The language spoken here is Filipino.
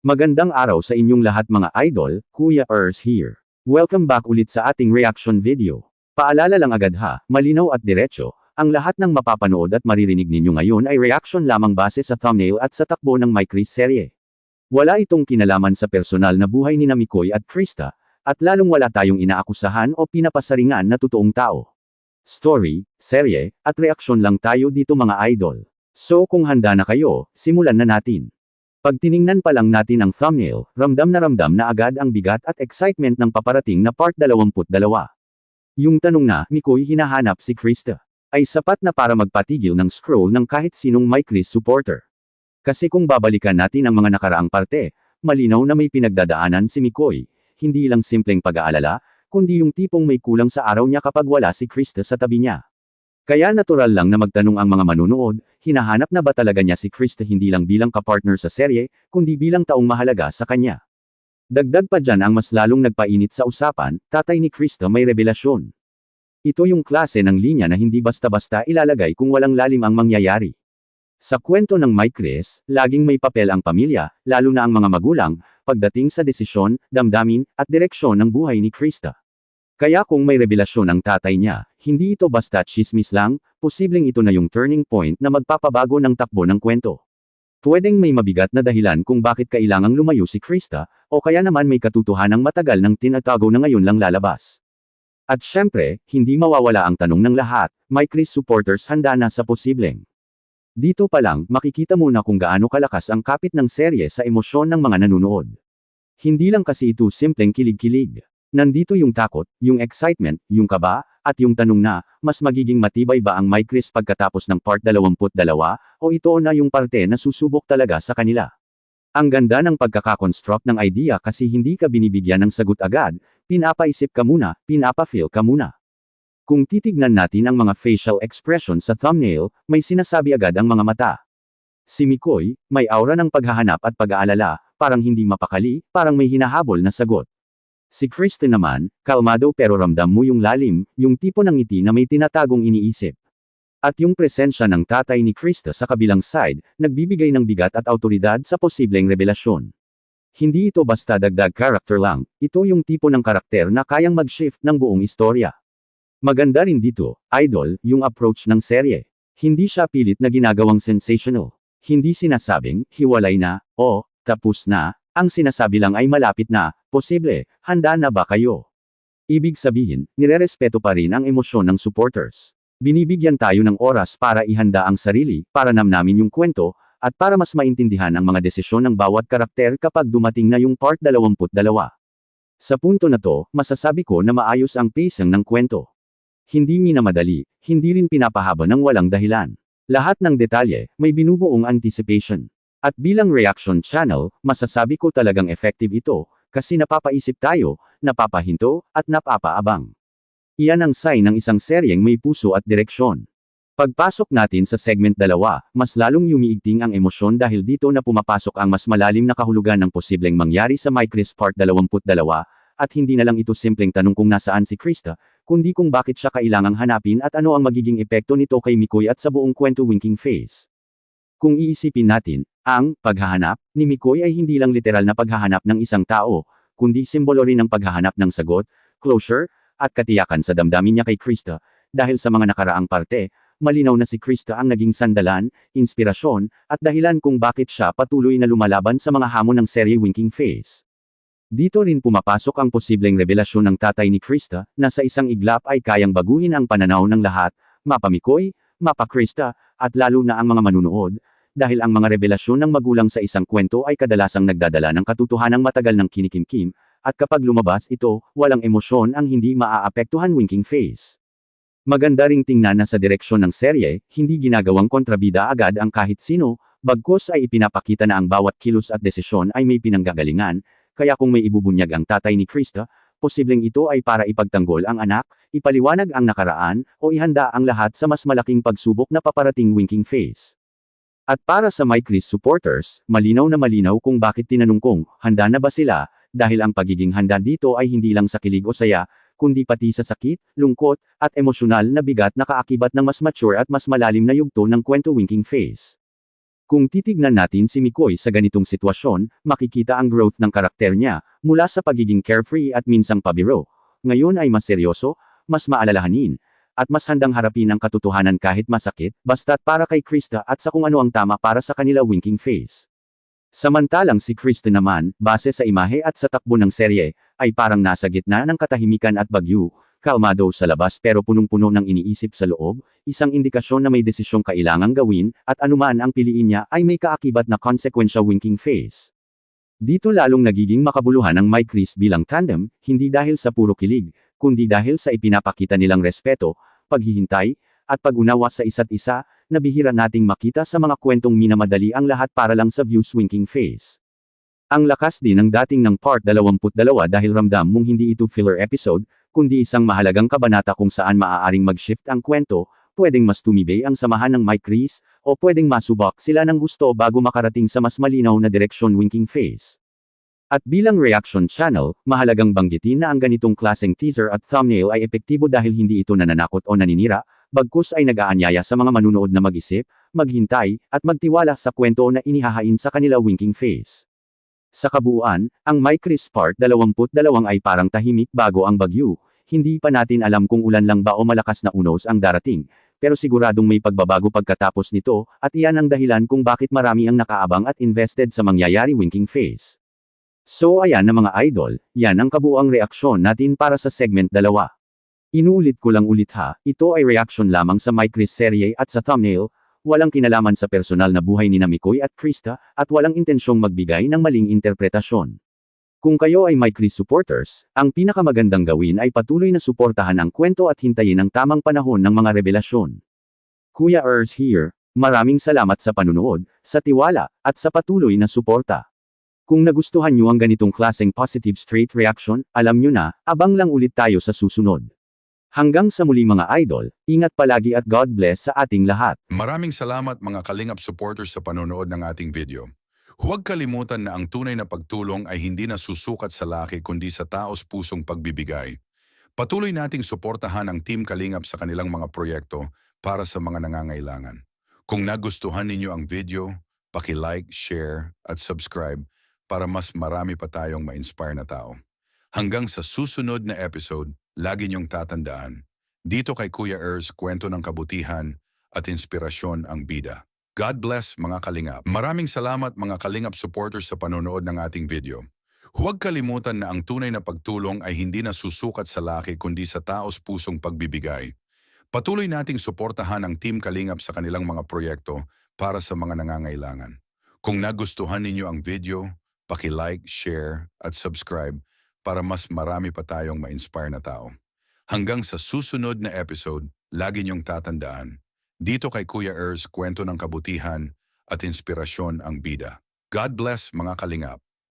Magandang araw sa inyong lahat mga idol, Kuya Ers here. Welcome back ulit sa ating reaction video. Paalala lang agad ha, malinaw at diretso, ang lahat ng mapapanood at maririnig ninyo ngayon ay reaction lamang base sa thumbnail at sa takbo ng My Chris serye. Wala itong kinalaman sa personal na buhay ni Mikoy at Krista, at lalong wala tayong inaakusahan o pinapasaringan na totoong tao. Story, serye, at reaksyon lang tayo dito mga idol. So kung handa na kayo, simulan na natin. Pag tiningnan pa lang natin ang thumbnail, ramdam na agad ang bigat at excitement ng paparating na part 22. Yung tanong na, Mikoy hinahanap si Krista, ay sapat na para magpatigil ng scroll ng kahit sinong My Chris supporter. Kasi kung babalikan natin ang mga nakaraang parte, malinaw na may pinagdadaanan si Mikoy, hindi lang simpleng pag-aalala, kundi yung tipong may kulang sa araw niya kapag wala si Krista sa tabi niya. Kaya natural lang na magtanong ang mga manunood, hinahanap na ba talaga niya si Krista hindi lang bilang kapartner sa serye, kundi bilang taong mahalaga sa kanya. Dagdag pa dyan ang mas lalong nagpainit sa usapan, tatay ni Krista may revelasyon. Ito yung klase ng linya na hindi basta-basta ilalagay kung walang lalim ang mangyayari. Sa kwento ng My Chris, laging may papel ang pamilya, lalo na ang mga magulang, pagdating sa desisyon, damdamin, at direksyon ng buhay ni Krista. Kaya kung may revelasyon ang tatay niya, hindi ito basta chismis lang, posibleng ito na yung turning point na magpapabago ng takbo ng kwento. Pwedeng may mabigat na dahilan kung bakit kailangang lumayo si Krista, o kaya naman may katotohanang matagal ng tinatago na ngayon lang lalabas. At syempre, hindi mawawala ang tanong ng lahat, My Chris supporters handa na sa posibleng. Dito pa lang, makikita mo na kung gaano kalakas ang kapit ng serye sa emosyon ng mga nanunood. Hindi lang kasi ito simpleng kilig-kilig. Nandito yung takot, yung excitement, yung kaba, at yung tanong na, mas magiging matibay ba ang My Chris pagkatapos ng part 22, o ito na yung parte na susubok talaga sa kanila. Ang ganda ng pagkakakonstruct ng idea kasi hindi ka binibigyan ng sagot agad, pinapaisip ka muna, pinapa-feel ka muna. Kung titignan natin ang mga facial expression sa thumbnail, may sinasabi agad ang mga mata. Si Mikoy, may aura ng paghahanap at pag-aalala, parang hindi mapakali, parang may hinahabol na sagot. Si Krista naman, kalmado pero ramdam mo yung lalim, yung tipo ng ngiti na may tinatagong iniisip. At yung presensya ng tatay ni Krista sa kabilang side, nagbibigay ng bigat at autoridad sa posibleng revelasyon. Hindi ito basta dagdag character lang, ito yung tipo ng karakter na kayang mag-shift ng buong istorya. Maganda rin dito, idol, yung approach ng serye. Hindi siya pilit na ginagawang sensational. Hindi sinasabing, hiwalay na, o, tapos na. Ang sinasabi lang ay malapit na, posible, handa na ba kayo? Ibig sabihin, nirerespeto pa rin ang emosyon ng supporters. Binibigyan tayo ng oras para ihanda ang sarili, para namnamin yung kwento, at para mas maintindihan ang mga desisyon ng bawat karakter kapag dumating na yung part 22. Sa punto na to, masasabi ko na maayos ang pacing ng kwento. Hindi minamadali, hindi rin pinapahaba ng walang dahilan. Lahat ng detalye, may binubuong anticipation. At bilang reaction channel, masasabi ko talagang effective ito, kasi napapaisip tayo, napapahinto, at napapaabang. Iyan ang sign ng isang seryeng may puso at direksyon. Pagpasok natin sa segment 2, mas lalong yumiigting ang emosyon dahil dito na pumapasok ang mas malalim na kahulugan ng posibleng mangyari sa My Chris part 22, at hindi na lang ito simpleng tanong kung nasaan si Krista, kundi kung bakit siya kailangang hanapin at ano ang magiging epekto nito kay Mikoy at sa buong kwento winking phase. Kung iisipin natin, ang paghahanap ni Mikoy ay hindi lang literal na paghahanap ng isang tao, kundi simbolo rin ng paghahanap ng sagot, closure, at katiyakan sa damdamin niya kay Krista, dahil sa mga nakaraang parte, malinaw na si Krista ang naging sandalan, inspirasyon, at dahilan kung bakit siya patuloy na lumalaban sa mga hamon ng serye winking phase. Dito rin pumapasok ang posibleng revelasyon ng tatay ni Krista, na sa isang iglap ay kayang baguhin ang pananaw ng lahat, mapa Mikoy, mapa Krista, at lalo na ang mga manunood, dahil ang mga revelasyon ng magulang sa isang kwento ay kadalasang nagdadala ng katotohanang matagal ng kinikimkim, at kapag lumabas ito, walang emosyon ang hindi maaapektuhan winking phase. Maganda ring tingnan na sa direksyon ng serye, hindi ginagawang kontrabida agad ang kahit sino, bagkus ay ipinapakita na ang bawat kilos at desisyon ay may pinanggagalingan, kaya kung may ibubunyag ang tatay ni Krista, posibleng ito ay para ipagtanggol ang anak, ipaliwanag ang nakaraan, o ihanda ang lahat sa mas malaking pagsubok na paparating winking phase. At para sa My Chris supporters, malinaw na malinaw kung bakit tinanong kong, handa na ba sila, dahil ang pagiging handa dito ay hindi lang sa kilig o saya, kundi pati sa sakit, lungkot, at emosyonal na bigat na kaakibat ng mas mature at mas malalim na yugto ng kwento winking phase. Kung titignan natin si Mikoy sa ganitong sitwasyon, makikita ang growth ng karakter niya, mula sa pagiging carefree at minsang pabiro. Ngayon ay mas seryoso, mas maalalahanin, at mas handang harapin ang katotohanan kahit masakit, basta't para kay Krista at sa kung ano ang tama para sa kanila winking face. Samantalang si Krista naman, base sa imahe at sa takbo ng serye, ay parang nasa gitna ng katahimikan at bagyo, kalmado sa labas pero punong-puno ng iniisip sa loob, isang indikasyon na may desisyong kailangang gawin, at anuman ang piliin niya ay may kaakibat na consequential winking face. Dito lalong nagiging makabuluhan ang Mike Chris bilang tandem, hindi dahil sa puro kilig, kundi dahil sa ipinapakita nilang respeto, paghihintay, at pag-unawa sa isa't isa, na bihira nating makita sa mga kwentong minamadali ang lahat para lang sa views winking face. Ang lakas din ng dating ng Part 22 dahil ramdam mong hindi ito filler episode, kundi isang mahalagang kabanata kung saan maaaring mag-shift ang kwento, pwedeng mas tumibay ang samahan ng Mike Chris, o pwedeng masubok sila ng gusto bago makarating sa mas malinaw na direksyon winking face. At bilang reaction channel, mahalagang banggitin na ang ganitong klaseng teaser at thumbnail ay epektibo dahil hindi ito nananakot o naninira, bagkus ay nag-aanyaya sa mga manunood na mag-isip, maghintay, at magtiwala sa kwento na inihahain sa kanila winking face. Sa kabuuan, ang Mike Chris Part 22 ay parang tahimik bago ang bagyo, hindi pa natin alam kung ulan lang ba o malakas na unos ang darating, pero siguradong may pagbabago pagkatapos nito, at iyan ang dahilan kung bakit marami ang nakaabang at invested sa mangyayari winking face. So ayan na mga idol, yan ang kabuuang reaksyon natin para sa segment 2. Inuulit ko lang ulit ha, ito ay reaction lamang sa Mike Chris serye at sa thumbnail, walang kinalaman sa personal na buhay ni Mikoy at Krista, at walang intensyong magbigay ng maling interpretasyon. Kung kayo ay Mike Chris supporters, ang pinakamagandang gawin ay patuloy na suportahan ang kwento at hintayin ang tamang panahon ng mga revelasyon. Kuya Ers here, maraming salamat sa panunood, sa tiwala, at sa patuloy na suporta. Kung nagustuhan nyo ang ganitong klaseng positive straight reaction, alam nyo na, abang lang ulit tayo sa susunod. Hanggang sa muli mga idol, ingat palagi at God bless sa ating lahat. Maraming salamat mga Kalingap supporters sa panonood ng ating video. Huwag kalimutan na ang tunay na pagtulong ay hindi nasusukat sa laki kundi sa taos pusong pagbibigay. Patuloy nating suportahan ang Team Kalingap sa kanilang mga proyekto para sa mga nangangailangan. Kung nagustuhan ninyo ang video, paki-like, share, at subscribe para mas marami pa tayong ma-inspire na tao. Hanggang sa susunod na episode, lagi niyong tatandaan, dito kay Kuya Ers, kwento ng kabutihan at inspirasyon ang bida. God bless mga Kalingap. Maraming salamat mga Kalingap supporters sa panonood ng ating video. Huwag kalimutan na ang tunay na pagtulong ay hindi nasusukat sa laki kundi sa taos pusong pagbibigay. Patuloy nating suportahan ang Team Kalingap sa kanilang mga proyekto para sa mga nangangailangan. Kung nagustuhan ninyo ang video, paki-like, share, at subscribe para mas marami pa tayong ma-inspire na tao. Hanggang sa susunod na episode, lagi niyong tatandaan, dito kay Kuya Ers, kwento ng kabutihan at inspirasyon ang bida. God bless mga Kalingap.